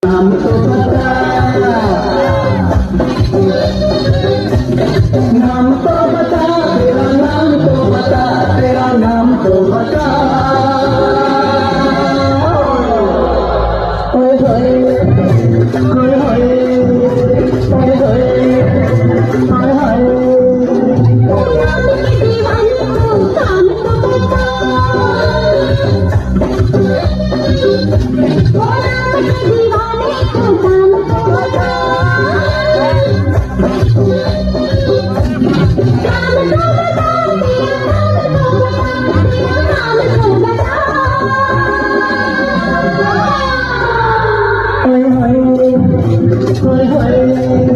नाम तो बता, नाम तो बता, तेरा नाम तो बता, तेरा नाम तो बता। ओए होए ओए होए ओए होए ओए होए। Hoy, hoy, hoy, hoy.